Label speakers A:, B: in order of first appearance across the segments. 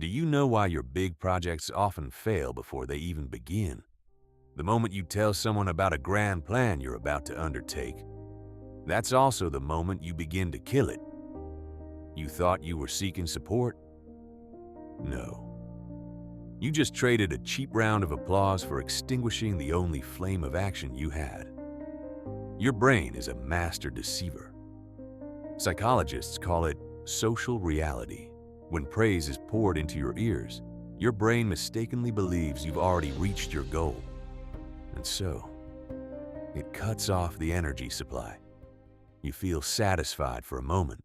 A: Do you know why your big projects often fail before they even begin? The moment you tell someone about a grand plan you're about to undertake, that's also the moment you begin to kill it. You thought you were seeking support? No. You just traded a cheap round of applause for extinguishing the only flame of action you had. Your brain is a master deceiver. Psychologists call it social reality. When praise is poured into your ears, your brain mistakenly believes you've already reached your goal. And so, it cuts off the energy supply. You feel satisfied for a moment,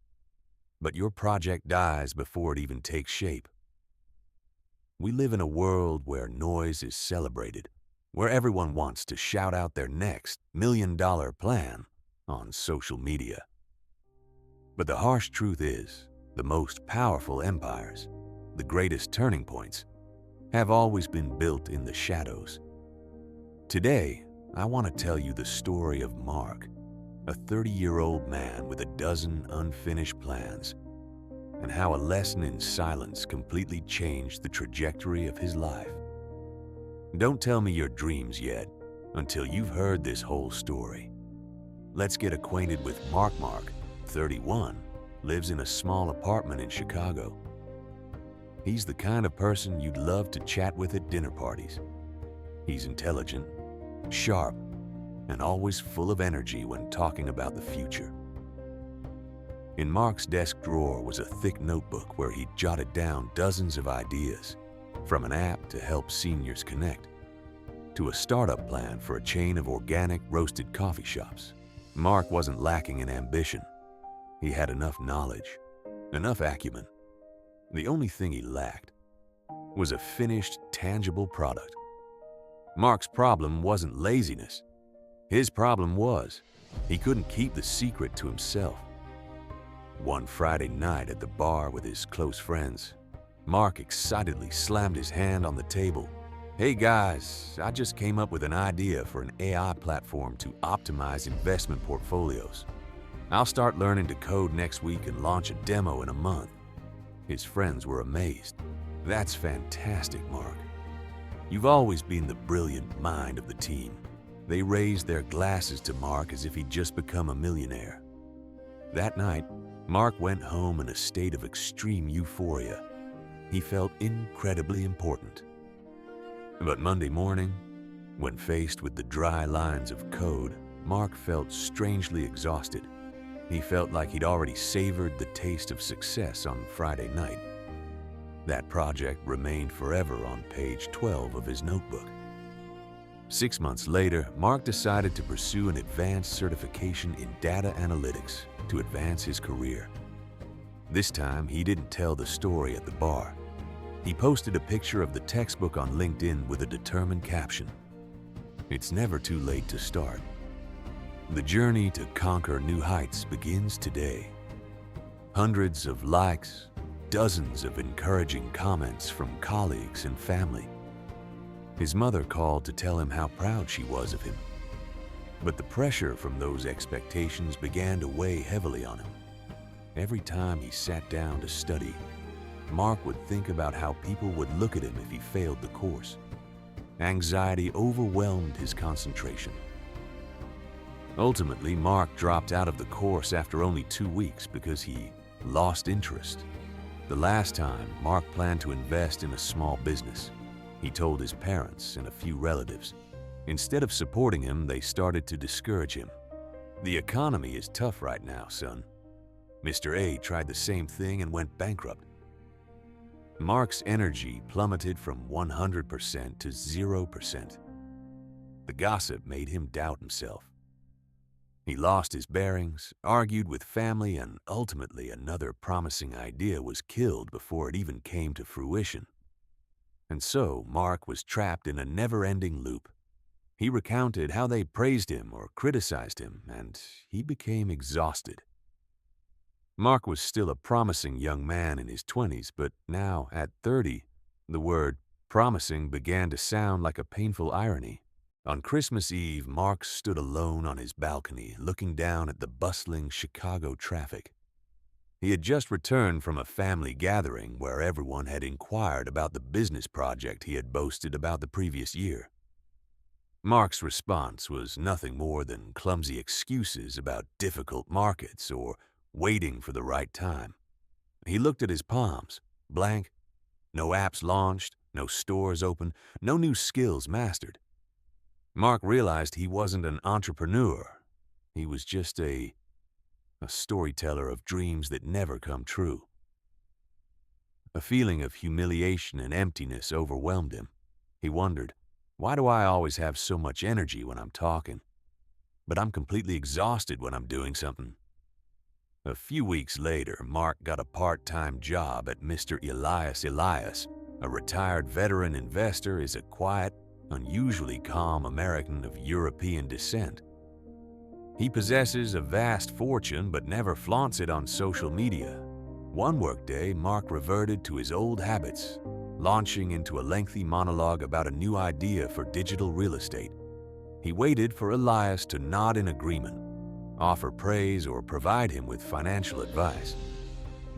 A: but your project dies before it even takes shape. We live in a world where noise is celebrated, where everyone wants to shout out their next million-dollar plan on social media. But the harsh truth is, the most powerful empires, the greatest turning points, have always been built in the shadows. Today, I want to tell you the story of Mark, a 30-year-old man with a dozen unfinished plans, and how a lesson in silence completely changed the trajectory of his life. Don't tell me your dreams yet, until you've heard this whole story. Let's get acquainted with Mark. 31, lives in a small apartment in Chicago. He's the kind of person you'd love to chat with at dinner parties. He's intelligent, sharp, and always full of energy when talking about the future. In Mark's desk drawer was a thick notebook where he'd jotted down dozens of ideas, from an app to help seniors connect, to a startup plan for a chain of organic roasted coffee shops. Mark wasn't lacking in ambition. He had enough knowledge, enough acumen. The only thing he lacked was a finished, tangible product. Mark's problem wasn't laziness. His problem was he couldn't keep the secret to himself. One Friday night at the bar with his close friends, Mark excitedly slammed his hand on the table. "Hey guys, I just came up with an idea for an AI platform to optimize investment portfolios. I'll start learning to code next week and launch a demo in a month." His friends were amazed. "That's fantastic, Mark. You've always been the brilliant mind of the team." They raised their glasses to Mark as if he'd just become a millionaire. That night, Mark went home in a state of extreme euphoria. He felt incredibly important. But Monday morning, when faced with the dry lines of code, Mark felt strangely exhausted. He felt like he'd already savored the taste of success on Friday night. That project remained forever on page 12 of his notebook. 6 months later, Mark decided to pursue an advanced certification in data analytics to advance his career. This time, he didn't tell the story at the bar. He posted a picture of the textbook on LinkedIn with a determined caption: "It's never too late to start. The journey to conquer new heights begins today." Hundreds of likes, dozens of encouraging comments from colleagues and family. His mother called to tell him how proud she was of him. But the pressure from those expectations began to weigh heavily on him. Every time he sat down to study, Mark would think about how people would look at him if he failed the course. Anxiety overwhelmed his concentration. Ultimately, Mark dropped out of the course after only 2 weeks because he lost interest. The last time, Mark planned to invest in a small business. He told his parents and a few relatives. Instead of supporting him, they started to discourage him. "The economy is tough right now, son. Mr. A tried the same thing and went bankrupt." Mark's energy plummeted from 100% to 0%. The gossip made him doubt himself. He lost his bearings, argued with family, and ultimately another promising idea was killed before it even came to fruition. And so Mark was trapped in a never-ending loop. He recounted how they praised him or criticized him, and he became exhausted. Mark was still a promising young man in his 20s, but now, at 30, the word promising began to sound like a painful irony. On Christmas Eve, Mark stood alone on his balcony, looking down at the bustling Chicago traffic. He had just returned from a family gathering where everyone had inquired about the business project he had boasted about the previous year. Mark's response was nothing more than clumsy excuses about difficult markets or waiting for the right time. He looked at his palms, blank, no apps launched, no stores open, no new skills mastered. Mark realized he wasn't an entrepreneur. He was just a storyteller of dreams that never come true. A feeling of humiliation and emptiness overwhelmed him. He wondered, why do I always have so much energy when I'm talking? But I'm completely exhausted when I'm doing something. A few weeks later, Mark got a part-time job at Mr. Elias. A retired veteran investor is a quiet, unusually calm American of European descent. He possesses a vast fortune but never flaunts it on social media. One workday, Mark reverted to his old habits, launching into a lengthy monologue about a new idea for digital real estate. He waited for Elias to nod in agreement, offer praise, or provide him with financial advice.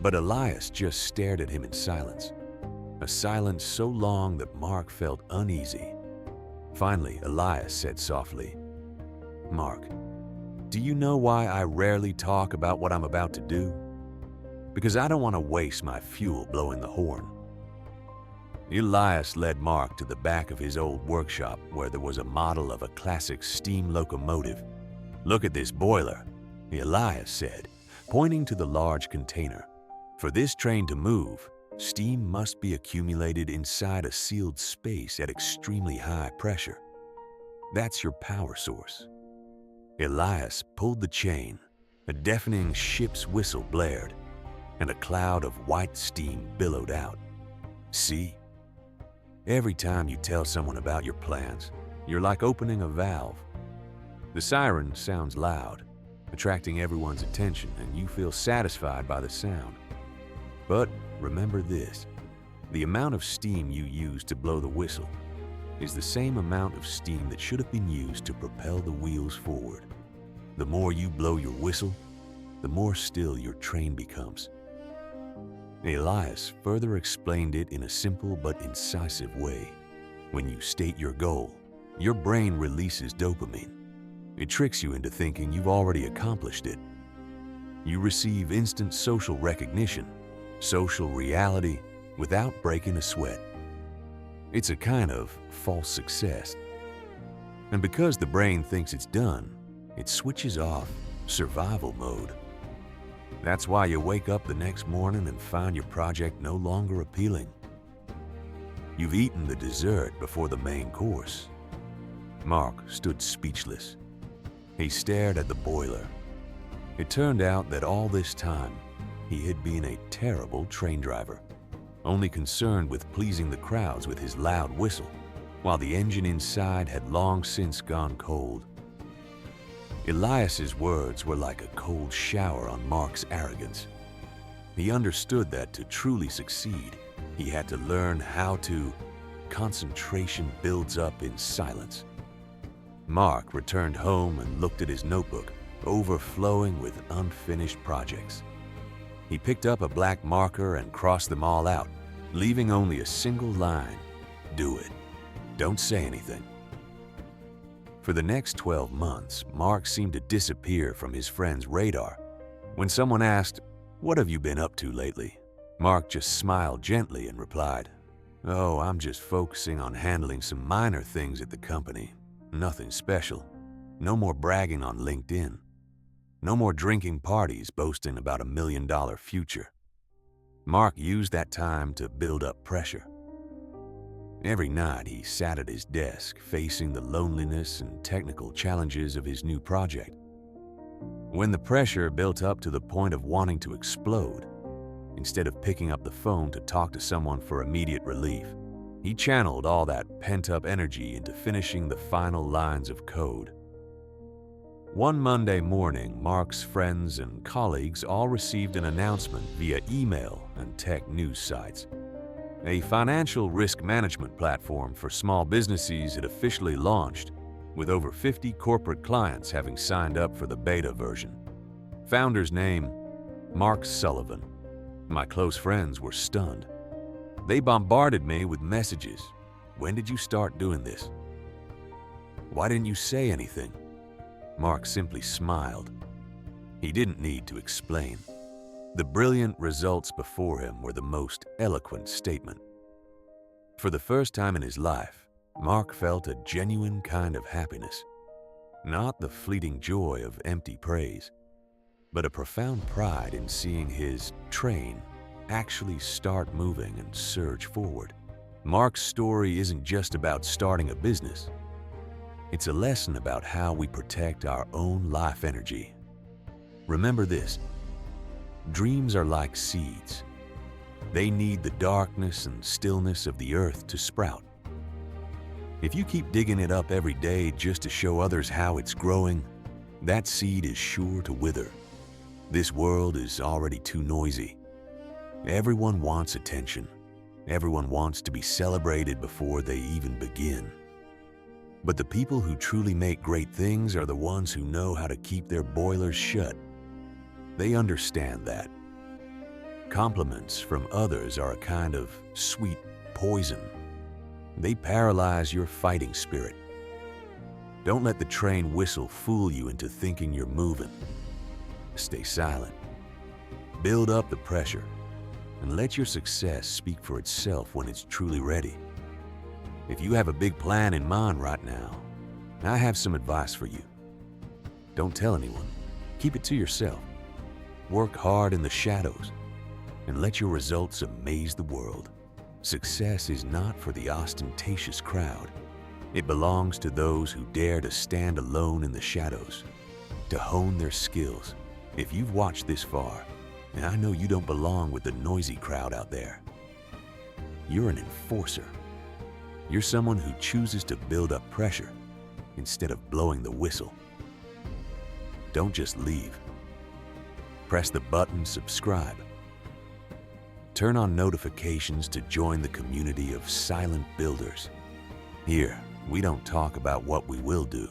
A: But Elias just stared at him in silence, a silence so long that Mark felt uneasy. Finally, Elias said softly, "Mark, do you know why I rarely talk about what I'm about to do? Because I don't want to waste my fuel blowing the horn." Elias led Mark to the back of his old workshop where there was a model of a classic steam locomotive. "Look at this boiler," Elias said, pointing to the large container. "For this train to move, steam must be accumulated inside a sealed space at extremely high pressure. That's your power source." Elias pulled the chain, a deafening ship's whistle blared, and a cloud of white steam billowed out. "See? Every time you tell someone about your plans, you're like opening a valve. The siren sounds loud, attracting everyone's attention, and you feel satisfied by the sound. But remember this, the amount of steam you use to blow the whistle is the same amount of steam that should have been used to propel the wheels forward. The more you blow your whistle, the more still your train becomes." Elias further explained it in a simple but incisive way. When you state your goal, your brain releases dopamine. It tricks you into thinking you've already accomplished it. You receive instant social recognition, social reality, without breaking a sweat. It's a kind of false success. And because the brain thinks it's done, it switches off survival mode. That's why you wake up the next morning and find your project no longer appealing. You've eaten the dessert before the main course. Mark stood speechless. He stared at the boiler. It turned out that all this time, he had been a terrible train driver, only concerned with pleasing the crowds with his loud whistle, while the engine inside had long since gone cold. Elias's words were like a cold shower on Mark's arrogance. He understood that to truly succeed, he had to learn how to. Concentration builds up in silence. Mark returned home and looked at his notebook, overflowing with unfinished projects. He picked up a black marker and crossed them all out, leaving only a single line: "Do it. Don't say anything." For the next 12 months, Mark seemed to disappear from his friend's radar. When someone asked, "What have you been up to lately?" Mark just smiled gently and replied, "Oh, I'm just focusing on handling some minor things at the company. Nothing special. No more bragging on LinkedIn. No more drinking parties boasting about $1 million future." Mark used that time to build up pressure. Every night he sat at his desk, facing the loneliness and technical challenges of his new project. When the pressure built up to the point of wanting to explode, instead of picking up the phone to talk to someone for immediate relief, he channeled all that pent-up energy into finishing the final lines of code. One Monday morning, Mark's friends and colleagues all received an announcement via email and tech news sites. A financial risk management platform for small businesses had officially launched, with over 50 corporate clients having signed up for the beta version. Founder's name, Mark Sullivan. My close friends were stunned. They bombarded me with messages. When did you start doing this? Why didn't you say anything? Mark simply smiled. He didn't need to explain. The brilliant results before him were the most eloquent statement. For the first time in his life, Mark felt a genuine kind of happiness. Not the fleeting joy of empty praise, but a profound pride in seeing his train actually start moving and surge forward. Mark's story isn't just about starting a business. It's a lesson about how we protect our own life energy. Remember this: dreams are like seeds. They need the darkness and stillness of the earth to sprout. If you keep digging it up every day just to show others how it's growing, that seed is sure to wither. This world is already too noisy. Everyone wants attention. Everyone wants to be celebrated before they even begin. But the people who truly make great things are the ones who know how to keep their boilers shut. They understand that. Compliments from others are a kind of sweet poison. They paralyze your fighting spirit. Don't let the train whistle fool you into thinking you're moving. Stay silent. Build up the pressure, and let your success speak for itself when it's truly ready. If you have a big plan in mind right now, I have some advice for you. Don't tell anyone. Keep it to yourself. Work hard in the shadows, and let your results amaze the world. Success is not for the ostentatious crowd. It belongs to those who dare to stand alone in the shadows, to hone their skills. If you've watched this far, and I know you don't belong with the noisy crowd out there, you're an enforcer. You're someone who chooses to build up pressure instead of blowing the whistle. Don't just leave. Press the button subscribe. Turn on notifications to join the community of silent builders. Here, we don't talk about what we will do.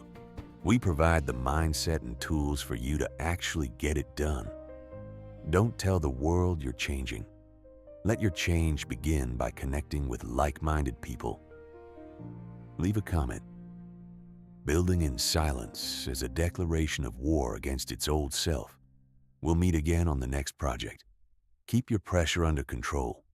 A: We provide the mindset and tools for you to actually get it done. Don't tell the world you're changing. Let your change begin by connecting with like-minded people. Leave a comment. Building in silence is a declaration of war against its old self. We'll meet again on the next project. Keep your pressure under control.